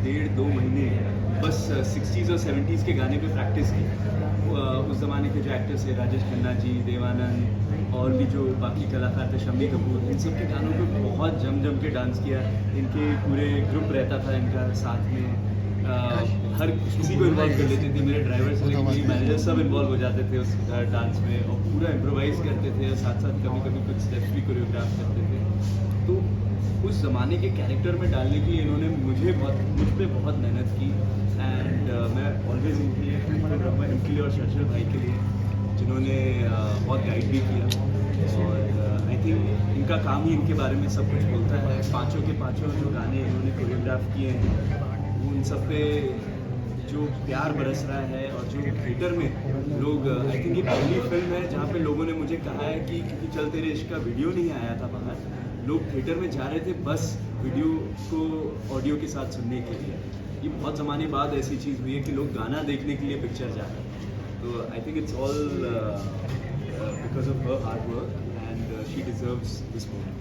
1.5-2 महीने बस 60s और 70s के गाने पे प्रैक्टिस की। उस ज़माने के जो एक्टर्स थे राजेश खन्ना जी, देवानंद और भी जो बाकी कलाकार थे, शम्मी कपूर, इन सब के गानों पे बहुत जम के डांस किया। इनके पूरे ग्रुप रहता था इनका साथ में, हर किसी को इन्वॉल्व कर लेते थे, मेरे ड्राइवर से लेकर मेरी मैनेजर सब इन्वॉल्व हो जाते थे उस डांस में, और पूरा इम्प्रोवाइज करते थे और साथ साथ कभी कभी कुछ स्टेप्स भी कोरियोग्राफ करते थे। तो उस ज़माने के कैरेक्टर में डालने के लिए इन्होंने मुझ पे बहुत मेहनत की। एंड मैं ऑलवेज इनके लिए इनके लिए और शर्षल भाई के लिए, जिन्होंने बहुत गाइड भी किया। और आई थिंक इनका काम ही इनके बारे में सब कुछ बोलता है। पाँचों के पाँचों जो गाने इन्होंने कोरियोग्राफ किए हैं, उन सब पे जो प्यार बरस रहा है, और जो थिएटर में लोग, आई थिंक ये पहली फिल्म है जहाँ पे लोगों ने मुझे कहा है कि क्योंकि चल तेरे इश्क का वीडियो नहीं आया था बाहर, लोग थिएटर में जा रहे थे बस वीडियो को ऑडियो के साथ सुनने के लिए। ये बहुत ज़माने बाद ऐसी चीज़ हुई है कि लोग गाना देखने के लिए पिक्चर जा रहे हैं। तो I think it's all because of her hard work and she deserves this moment.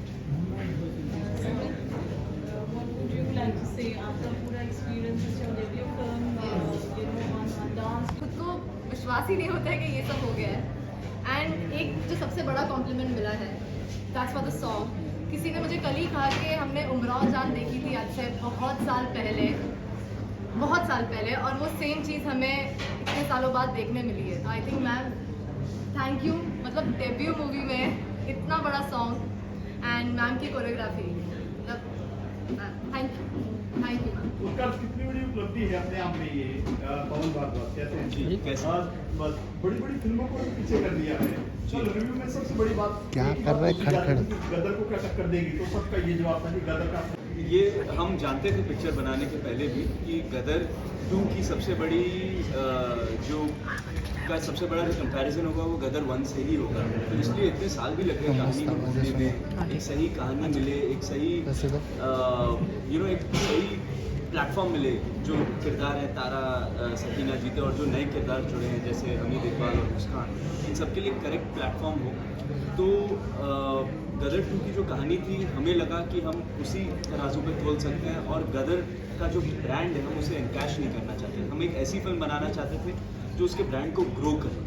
like to say आपका पूरा experience on debut film, on dance, खुद को विश्वास ही नहीं होता है कि ये सब हो गया है। एंड एक जो सबसे बड़ा कॉम्प्लीमेंट मिला है, दैट्स फॉर द सॉन्ग। किसी ने मुझे कल ही कहा कि हमने उमराव जान देखी थी आज से बहुत साल पहले, और वो सेम चीज़ हमें इतने सालों बाद देखने मिली है। तो I think ma'am thank you, मतलब डेब्यू मूवी में इतना बड़ा सॉन्ग एंड मैम की कोरियोग्राफी, मतलब थैंक यू मैम। उसका कितनी बड़ी उपलब्धि है अपने आप में ये पवन भारद्वाज, कैसे बस बड़ी बड़ी फिल्मों को पीछे कर दिया है। चलो रिव्यू में सबसे बड़ी बात क्या कर रहा है खड़खड़, गदर को क्या टक्कर देगी, तो सबका ये जवाब था कि गदर का। ये हम जानते थे पिक्चर बनाने के पहले भी कि गदर 2 की सबसे बड़ी सबसे बड़ा जो कंपैरिजन होगा वो गदर 1 से ही होगा। तो इसलिए इतने साल भी लगे कहानी को ढूंढने में, एक सही कहानी मिले, एक सही एक सही प्लेटफॉर्म मिले। जो किरदार है तारा, सकीना जीते और जो नए किरदार जुड़े हैं जैसे अमित इकबाल और मुस्कान, इन सब के लिए करेक्ट प्लेटफॉर्म हो। तो गदर 2 की जो कहानी थी, हमें लगा कि हम उसी तराजू पे तोल सकते हैं, और गदर का जो ब्रांड है हम उसे एनकैश नहीं करना चाहते। हम एक ऐसी फिल्म बनाना चाहते थे जो उसके ब्रांड को ग्रो करे।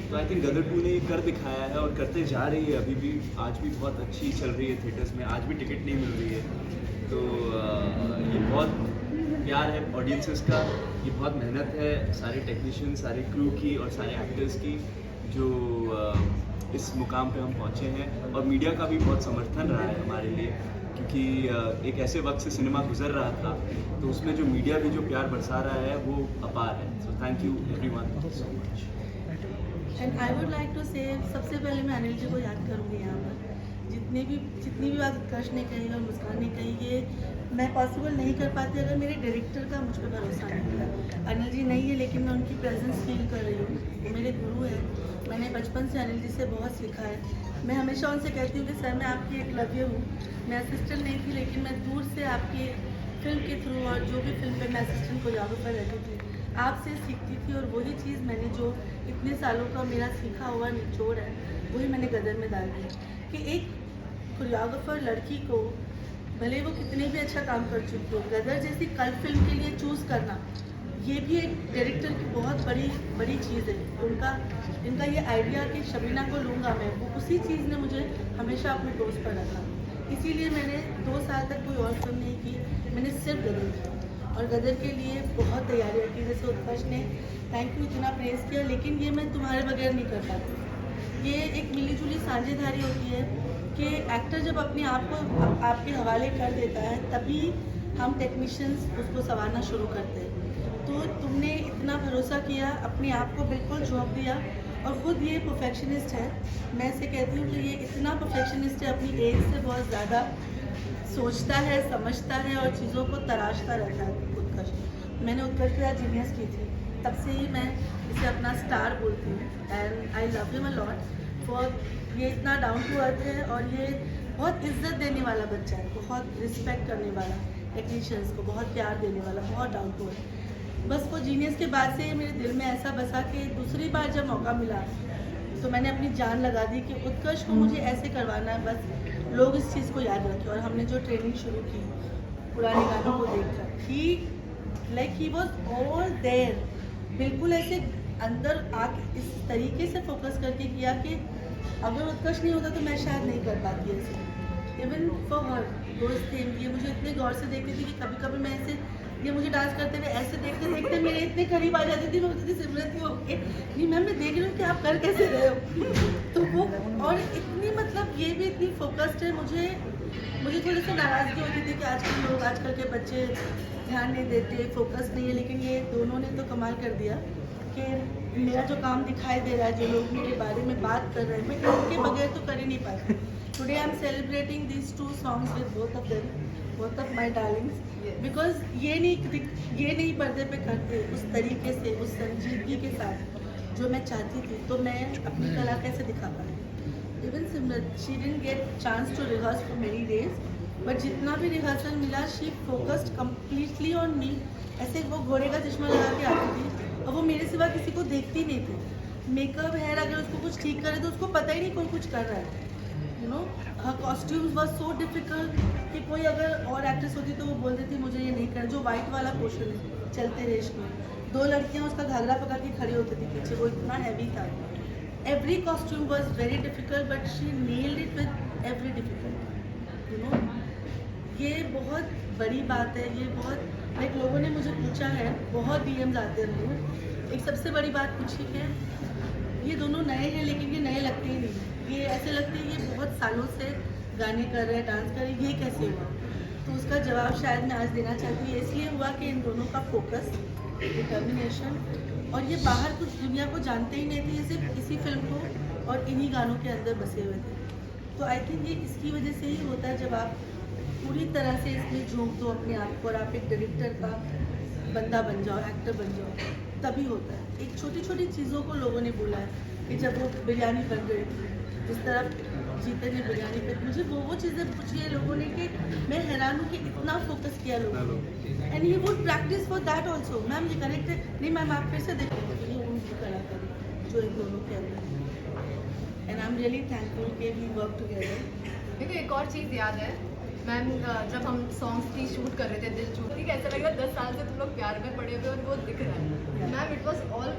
तो आई थिंक गदर 2 ने ये कर दिखाया है और करते जा रही है। अभी भी आज भी बहुत अच्छी चल रही है थिएटर्स में, आज भी टिकट नहीं मिल रही है। तो ये बहुत प्यार है ऑडियंसेस का, ये बहुत मेहनत है सारे टेक्नीशियन, सारे क्रू की और सारे एक्टर्स की, जो इस मुकाम पे हम पहुँचे हैं। और मीडिया का भी बहुत समर्थन रहा है हमारे लिए, क्योंकि एक ऐसे वक्त से सिनेमा गुजर रहा था, तो उसमें जो मीडिया भी जो प्यार बरसा रहा है वो अपार है। So thank you everyone so much. And I would like to say, सबसे पहले मैं अनिल जी को याद करूँगी यहाँ पर। जितनी भी बात उत्कर्ष ने कही और मुस्कान ने कही, ये मैं पॉसिबल नहीं कर पाती अगर मेरे डायरेक्टर का मुझ पर भरोसा नहीं होता। अनिल जी नहीं है, लेकिन मैं उनकी प्रेजेंस फील कर रही हूँ। वो मेरे गुरु हैं, मैंने बचपन से अनिल जी से बहुत सीखा है। मैं हमेशा उनसे कहती हूँ कि सर मैं आपकी एकलव्य हूँ, मैं असिस्टेंट नहीं थी, लेकिन मैं दूर से आपकी फिल्म के थ्रू और जो भी फिल्म पे मैं असिस्टेंट कोरियोग्राफर रहती थी, आपसे सीखती थी। और वही चीज़ मैंने जो इतने सालों का मेरा सीखा हुआ निचोड़ है, वही मैंने गदर में डाल दिया। कि एक कोरियोग्राफर लड़की को, भले वो कितने भी अच्छा काम कर चुकी हो, गदर जैसी कल्ट फिल्म के लिए चूज़ करना, ये भी एक डायरेक्टर की बहुत बड़ी चीज़ है। इनका ये आइडिया कि शबीना को लूँगा मैं, वो उसी चीज़ ने मुझे हमेशा अपने दोस्त पर रखा। इसीलिए मैंने 2 साल तक कोई और फिल्म नहीं की, मैंने सिर्फ गदर की, और गदर के लिए बहुत तैयारियाँ की। जैसे उत्कर्ष ने थैंक यू इतना प्रेस किया, लेकिन ये मैं तुम्हारे बगैर नहीं कर पाती। ये एक मिलीजुली साझेदारी होती है कि एक्टर जब अपने आप को आपके हवाले कर देता है, तभी हम टेक्नीशियंस उसको संवारना शुरू करते हैं। तो तुमने इतना भरोसा किया, अपने आप को बिल्कुल झोंक दिया, और ख़ुद ये परफेक्शनिस्ट है। मैं इसे कहती हूँ कि ये इतना परफेक्शनिस्ट है, अपनी एज से बहुत ज़्यादा सोचता है, समझता है और चीज़ों को तराशता रहता है। उत्कर्ष, मैंने उत्कर्ष के साथ जीनियस की थी, तब से ही मैं इसे अपना स्टार बोलती हूँ। And I love him a lot for, ये इतना डाउन टू अर्थ है, और ये बहुत इज्जत देने वाला बच्चा है, बहुत रिस्पेक्ट करने वाला, टेक्नीशियंस को बहुत प्यार देने वाला, बहुत डाउन टू अर्थ। बस वो जीनियस के बाद से मेरे दिल में ऐसा बसा कि दूसरी बार जब मौका मिला तो मैंने अपनी जान लगा दी कि उत्कर्ष को मुझे ऐसे करवाना है, बस लोग इस चीज़ को याद रखें। और हमने जो ट्रेनिंग शुरू की पुराने गानों को देखकर, he like he was all there, बिल्कुल ऐसे अंदर आके इस तरीके से फोकस करके किया कि अगर उत्कर्ष नहीं होता तो मैं शायद नहीं कर पाती ऐसे। Even for her those thing, ये मुझे इतने गौर से देखती थी कि कभी कभी मैं ऐसे, ये मुझे डांस करते हुए ऐसे देखते देखते मेरे इतने करीब आ जाती थी, मैं बोलती थी सिमरन की ओके नहीं मैम मैं देख रही हूँ कि आप कर कैसे रहे हो तो वो, और इतनी मतलब ये भी इतनी फोकस्ड है। मुझे थोड़ी सी नाराज़गी होती थी कि आजकल के बच्चे ध्यान नहीं देते, फोकस नहीं है, लेकिन ये दोनों ने तो कमाल कर दिया कि मेरा जो काम दिखाई दे रहा है, जो लोग मेरे बारे में बात कर रहे हैं, मैं इनके बगैर तो कर ही नहीं पाती। Today I am celebrating these 2 songs with both of my darlings, because ये नहीं पर्दे पे करते उस तरीके से, उस संजीदगी के साथ जो मैं चाहती थी, तो मैं अपनी कला कैसे दिखा पाई। Even Simran, she didn't get chance to rehearse for many days, but जितना भी रिहर्सल मिला she focused completely on me. ऐसे वो घोड़े का चश्मा लगा के आती थी और वो मेरे सिवा किसी को देखती नहीं थी। मेकअप हेयर अगर उसको कुछ ठीक करे तो उसको पता ही नहीं कोई कुछ कर रहा है, you know. Her costumes was so difficult कि कोई अगर और एक्ट्रेस होती तो वो बोल देती मुझे ये नहीं करना। जो वाइट वाला पोर्शन है चलते रेश में, 2 लड़कियां उसका घाघरा पकड़ के खड़ी होती थी पीछे, वो इतना हैवी था। Every costume was very difficult but she nailed it with every difficult, you know. ये बहुत बड़ी बात है, ये बहुत लाइक लोगों ने मुझे पूछा है, बहुत DMs आते हैं लोग। एक सबसे बड़ी बात पूछी है, ये दोनों नए हैं लेकिन ये नए लगते ही नहीं, ये ऐसे लगते हैं ये बहुत सालों से गाने कर रहे हैं, डांस कर रहे हैं, ये कैसे हुआ। तो उसका जवाब शायद मैं आज देना चाहती हूँ। इसलिए हुआ कि इन दोनों का फोकस, डिटर्मिनेशन, और ये बाहर कुछ दुनिया को जानते ही नहीं थे, ये सिर्फ इसी फिल्म को और इन्हीं गानों के अंदर बसे हुए थे। तो आई थिंक ये इसकी वजह से ही होता है, जब आप पूरी तरह से इसमें झोंक दो अपने आप को और आप एक डायरेक्टर का बंदा बन जाओ, एक्टर बन जाओ, तभी होता है। एक छोटी छोटी चीज़ों को लोगों ने बोला है कि जब वो बिरयानी बन गई थी, जिस तरह जीते ने बिरयानी पे, मुझे वो चीज़ें पूछी है लोगों ने कि मैं हैरान हूँ कि इतना फोकस किया लोगों ने। And he would practice for that also. Ma'am ये करेक्ट है, नहीं मैम आप फिर से देखो, ये उनकी कलाकारी जो इन दोनों के अंदर। And I am really thankful कि वी वर्क टुगेदर। मेरे को एक और चीज़ याद है, मैम जब हम सॉन्ग्स की शूट कर रहे थे, दिल छूट, ठीक है, ऐसा लग रहा है 10 साल से तुम लोग प्यार में पड़े हुए और वो दिख रहा है। Ma'am it was all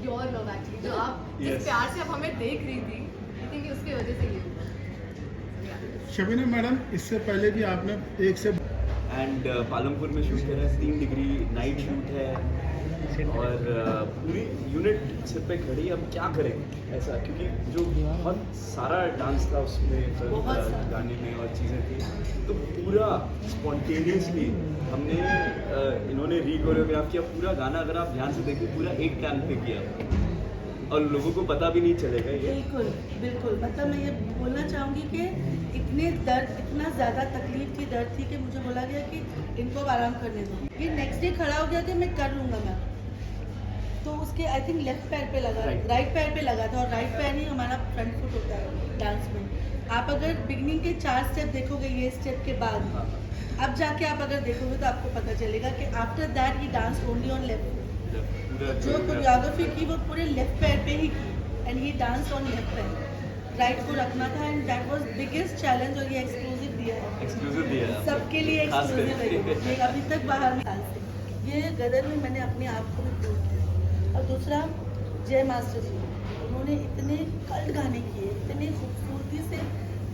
your love actually, जो आप जिस प्यार से आप हमें देख रही थी, आई थिंक उसकी वजह से ये। शबीना मैडम, इससे पहले भी आपने एक से एंड पालमपुर में शूट कर रहे हैं, 3 डिग्री नाइट शूट है और पूरी यूनिट सिर पे खड़ी। अब क्या करें ऐसा, क्योंकि जो बहुत सारा डांस था उसमें, गाने में और चीज़ें थी, तो पूरा स्पॉन्टेनियसली हमने इन्होंने रीकोरियोग्राफ किया पूरा गाना। अगर आप ध्यान से देखिए, पूरा एक टाइम पे किया और लोगों को पता भी नहीं चलेगा ये। बिल्कुल बिल्कुल, मतलब मैं ये बोलना चाहूँगी कि इतना ज़्यादा तकलीफ थी, दर्द थी कि मुझे बोला गया कि इनको अब आराम करने दो। ये नेक्स्ट डे खड़ा हो गया कि मैं कर लूँगा मैम, तो उसके आई थिंक लेफ्ट पैर पे लगा, राइट पैर पे लगा था, और राइट पैर ही हमारा फ्रंट फुट होता है डांस में। आप अगर बिगनिंग के 4 स्टेप देखोगे, ये स्टेप के बाद अब जाके आप अगर देखोगे तो आपको पता चलेगा कि after that he dance only on left. जो कोरियोग्राफी की वो पूरे लेफ्ट पैर पे ही की, and he dance on left पैर, राइट को रखना था, and that was biggest challenge. और ये एक्सक्लूसिव दिया है सबके लिए, एक्सक्लूसिव है, ये अभी तक बाहर में से। ये गदर में मैंने अपने आप को भी प्रूव किया। और दूसरा, जय मास्टर जी, उन्होंने इतने कल्ट गाने किए, इतने खूबसूरती से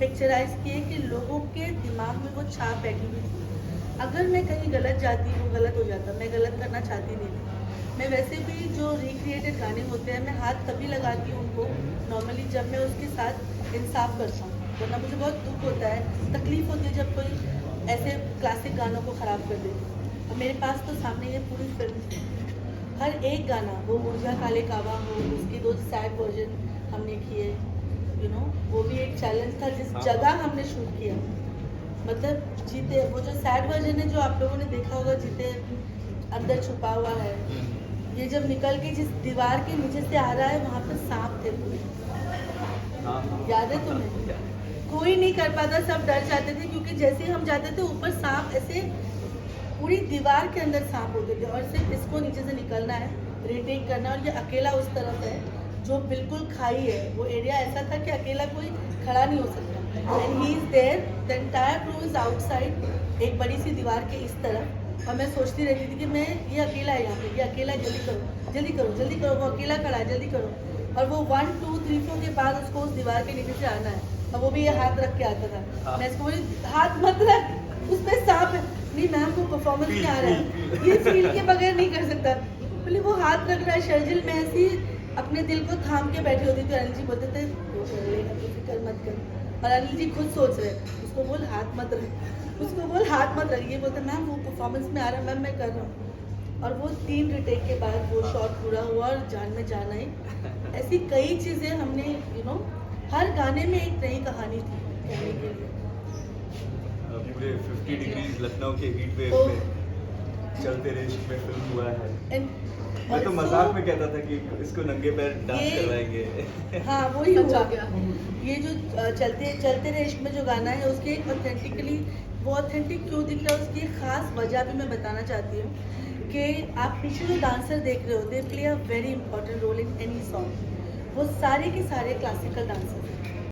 पिक्चराइज किए कि लोगों के दिमाग में वो छाप बैठी हुई थी। अगर मैं कहीं गलत जाती, वो गलत हो जाता, मैं गलत करना चाहती नहीं थी। मैं वैसे भी जो रिक्रिएटेड गाने होते हैं, मैं हाथ तभी लगाती हूँ उनको नॉर्मली जब मैं उसके साथ इंसाफ करता हूँ, वरना मुझे बहुत दुख होता है, तकलीफ होती है जब कोई ऐसे क्लासिक गानों को ख़राब कर देती है। और मेरे पास तो सामने ये पूरी फिल्म थी, हर एक गाना, वो ऊर्जा काले कावा हो, उसके 2 सैड वर्जन हमने किए, यू नो, वो भी एक चैलेंज था। जिस जगह हमने शूट किया, मतलब जीते, वो जो सैड वर्जन है जो आप लोगों ने देखा होगा, जीते अंदर छुपा हुआ है, ये जब निकल के जिस दीवार के नीचे से आ रहा है, वहाँ पर सांप थे पूरे, याद है तुम्हें? कोई नहीं कर पाता, सब डर जाते थे, क्योंकि जैसे हम जाते थे ऊपर सांप ऐसे पूरी दीवार के अंदर सांप होते थे, और सिर्फ इसको नीचे से निकलना है, रीटेक करना, और ये अकेला उस तरफ है जो बिल्कुल खाई है। वो एरिया ऐसा था कि अकेला कोई खड़ा नहीं हो सकता, and he is there, the entire crew is outside, एक बड़ी सी दीवार के इस तरफ, और मैं सोचती रहती थी कि मैं ये अकेला है यहाँ पे, ये अकेला है, जल्दी करो जल्दी करो जल्दी करो, वो अकेला खड़ा है, जल्दी करो। और वो 1 2 3 4 के बाद उसको उस दीवार के नीचे से आना है, और वो भी ये हाथ रख के आता था। मैं इसको बोली हाथ मत रख, उस पर सांप है। नहीं मैम वो परफॉर्मेंस में आ रहा है, ये फील के बगैर नहीं कर सकता। बोले वो हाथ रख रहा है शर्जिल, मैं ऐसी अपने दिल को थाम के बैठी होती थी। अनिल जी बोलते थे वो कर लेगा, तो फिक्र मत कर। और अनिल जी खुद सोच रहे, उसको बोल हाथ मत रख, उसको बोल हाथ मत रख। ये बोलते मैम वो परफॉर्मेंस में आ रहा है, मैम मैं कर रहा हूँ। और वो 3 रिटेक के बाद वो शॉट पूरा हुआ और जान में जान आई। ऐसी कई चीज़ें हमने हर गाने में एक नई कहानी थी कहने के लिए। पूरे 50 डिग्रीज लखनऊ के हीट वेव तो- में चलते रे इश्क में फिल्म हुआ है। And मैं तो also- मजाक में कहता था कि इसको नंगे पैर डांस ये- करवाएंगे। हाँ वही सच हुआ। हो गया। ये जो चलते रहे इश्क में जो गाना है उसके ऑथेंटिकली वो ऑथेंटिक क्यों दिख रहा है, उसकी एक खास वजह भी मैं बताना चाहती हूँ कि आप पीछे जो डांसर देख रहे हो, they play a very important role in any song. वो सारे के सारे क्लासिकल डांसर हैं।